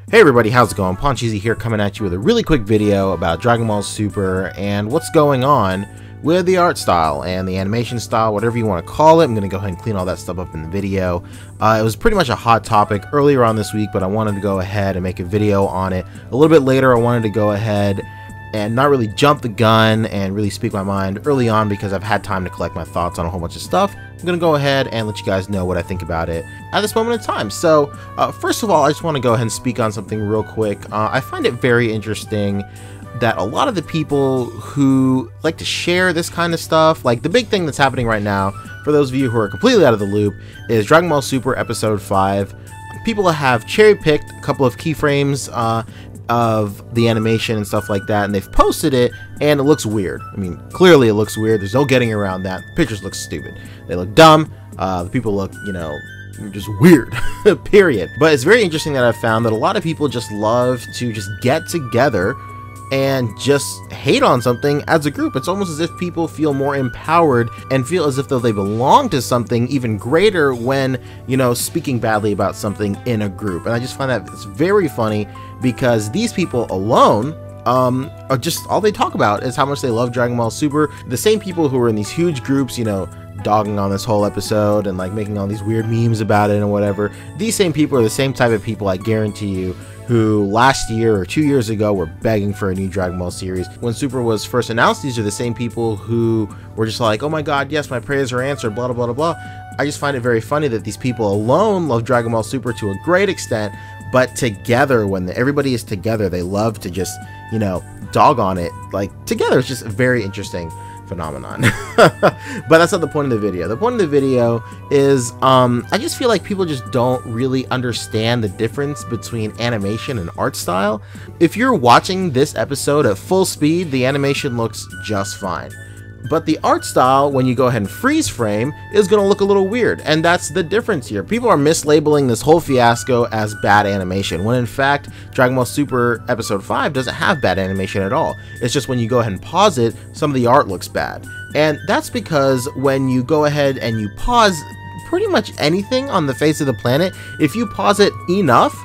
Hey everybody, how's it going? Poncheesy here, coming at you with a really quick video about Dragon Ball Super and what's going on with the art style and the animation style, whatever you want to call it. I'm going to go ahead and clean all that stuff up in the video. It was pretty much a hot topic earlier on this week, but I wanted to go ahead and make a video on it. A little bit later, I wanted to go ahead and not really jump the gun and really speak my mind early on because I've had time to collect my thoughts on a whole bunch of stuff. I'm going to go ahead and let you guys know what I think about it at this moment in time. So, first of all, I just want to go ahead and speak on something real quick. I find it very interesting that a lot of the people who like to share this kind of stuff, like the big thing that's happening right now, for those of you who are completely out of the loop, is Dragon Ball Super Episode 5. People have cherry-picked a couple of keyframes of the animation and stuff like that, and they've posted it, and it looks weird. I mean, clearly it looks weird. There's no getting around that. The pictures look stupid. They look dumb. The people look, you know, just weird, period. But it's very interesting that I've found that a lot of people just love to just get together and just hate on something as a group. It's almost as if people feel more empowered and feel as if though they belong to something even greater when, you know, speaking badly about something in a group. And I just find that it's very funny because these people alone are just, all they talk about is how much they love Dragon Ball Super. The same people who are in these huge groups, you know, dogging on this whole episode and like making all these weird memes about it and whatever. These same people are the same type of people, I guarantee you, who last year or 2 years ago were begging for a new Dragon Ball series. When Super was first announced, these are the same people who were just like, oh my god, yes, my prayers are answered, blah, blah, blah, blah. I just find it very funny that these people alone love Dragon Ball Super to a great extent, but together, when everybody is together, they love to just, you know, dog on it. Like, together, it's just a very interesting phenomenon. But that's not the point of the video. The point of the video is I just feel like people just don't really understand the difference between animation and art style. If you're watching this episode at full speed, the animation looks just fine. But the art style, when you go ahead and freeze frame, is going to look a little weird. And that's the difference here. People are mislabeling this whole fiasco as bad animation, when in fact, Dragon Ball Super Episode 5 doesn't have bad animation at all. It's just when you go ahead and pause it, some of the art looks bad. And that's because when you go ahead and you pause pretty much anything on the face of the planet, if you pause it enough,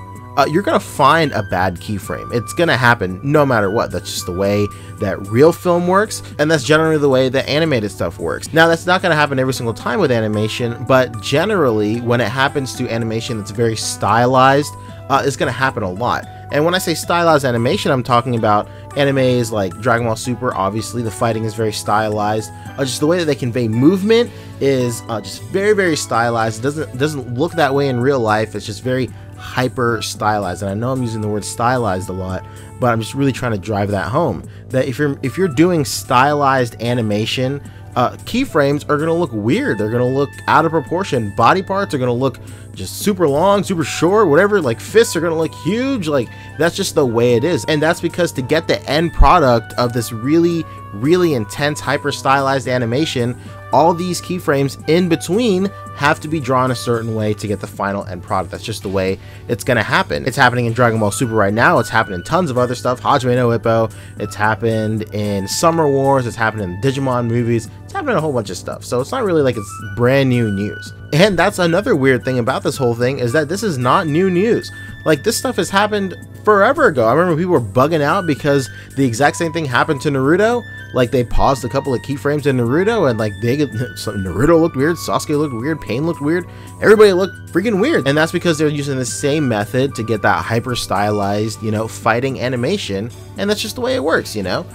you're going to find a bad keyframe. It's going to happen no matter what. That's just the way that real film works, and that's generally the way that animated stuff works. Now, that's not going to happen every single time with animation, but generally, when it happens to animation that's very stylized, it's going to happen a lot. And when I say stylized animation, I'm talking about animes like Dragon Ball Super. Obviously, the fighting is very stylized. Just the way that they convey movement is just very, very stylized. It doesn't look that way in real life. It's just very hyper stylized. And I know I'm using the word stylized a lot, but I'm just really trying to drive that home. That if you're doing stylized animation, keyframes are going to look weird. They're going to look out of proportion. Body parts are going to look just super long, super short, whatever. Like fists are going to look huge. Like, that's just the way it is. And that's because to get the end product of this really, really intense hyper stylized animation, all these keyframes in between have to be drawn a certain way to get the final end product. That's just the way it's going to happen. It's happening in Dragon Ball Super right now. It's happened in tons of other stuff. Hajime no Ippo. It's happened in Summer Wars. It's happened in Digimon movies. It's happened in a whole bunch of stuff. So it's not really like it's brand new news. And that's another weird thing about this whole thing, is that this is not new news. Like, this stuff has happened forever ago. I remember people were bugging out because the exact same thing happened to Naruto. Like, they paused a couple of keyframes in Naruto, and like Naruto looked weird, Sasuke looked weird, Pain looked weird, everybody looked freaking weird. And that's because they're using the same method to get that hyper stylized, you know, fighting animation, and that's just the way it works, you know.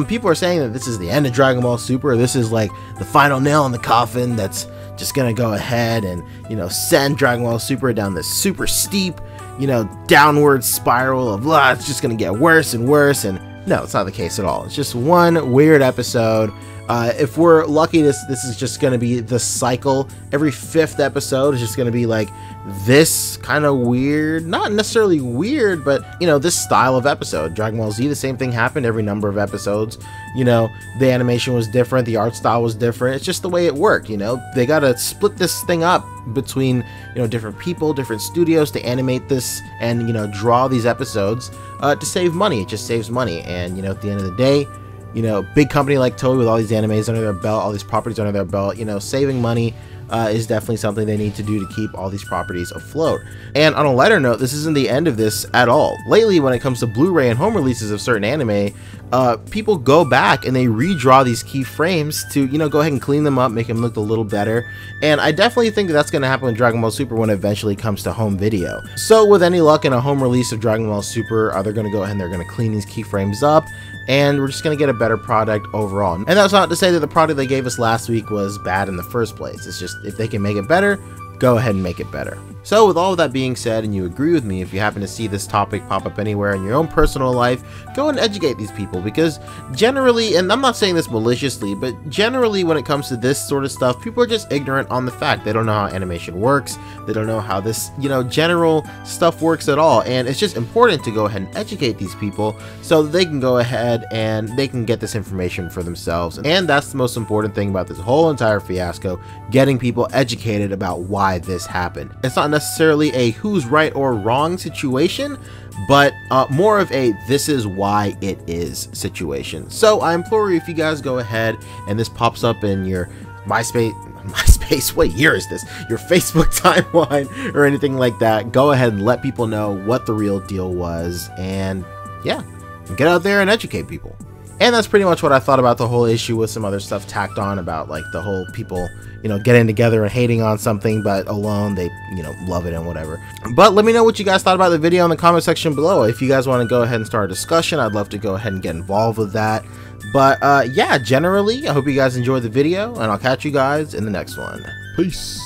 People are saying that this is the end of Dragon Ball Super. This is like the final nail in the coffin that's just gonna go ahead and, you know, send Dragon Ball Super down this super steep, you know, downward spiral of blah. It's just gonna get worse and worse. And no, it's not the case at all. It's just one weird episode. If we're lucky, this is just going to be the cycle. Every 5th episode is just going to be like this kind of weird, not necessarily weird, but, you know, this style of episode. Dragon Ball Z, the same thing happened every number of episodes. You know, the animation was different, the art style was different. It's just the way it worked, you know. They got to split this thing up between, you know, different people, different studios to animate this and, you know, draw these episodes to save money. It just saves money. And, you know, at the end of the day, you know, big company like Toei with all these animes under their belt, all these properties under their belt, you know, saving money is definitely something they need to do to keep all these properties afloat. And on a lighter note, this isn't the end of this at all. Lately, when it comes to Blu-ray and home releases of certain anime, people go back and they redraw these keyframes to, you know, go ahead and clean them up, make them look a little better. And I definitely think that's going to happen with Dragon Ball Super when it eventually comes to home video. So with any luck in a home release of Dragon Ball Super, they're going to go ahead and they're going to clean these keyframes up, and we're just going to get a better product overall. And that's not to say that the product they gave us last week was bad in the first place. It's just, if they can make it better, go ahead and make it better. So with all of that being said, and you agree with me, if you happen to see this topic pop up anywhere in your own personal life, go and educate these people, because generally, and I'm not saying this maliciously, but generally when it comes to this sort of stuff, people are just ignorant on the fact. They don't know how animation works, they don't know how this, you know, general stuff works at all, and it's just important to go ahead and educate these people so that they can go ahead and they can get this information for themselves. And that's the most important thing about this whole entire fiasco, getting people educated about why this happened. It's not necessarily a who's right or wrong situation, but more of a this is why it is situation. So I implore you, if you guys go ahead and this pops up in your MySpace, what year is this? Your Facebook timeline or anything like that, go ahead and let people know what the real deal was, and yeah, get out there and educate people. And that's pretty much what I thought about the whole issue, with some other stuff tacked on about like the whole people, you know, getting together and hating on something, but alone they, you know, love it and whatever. But let me know what you guys thought about the video in the comment section below. If you guys want to go ahead and start a discussion, I'd love to go ahead and get involved with that. But yeah, generally, I hope you guys enjoyed the video, and I'll catch you guys in the next one. Peace.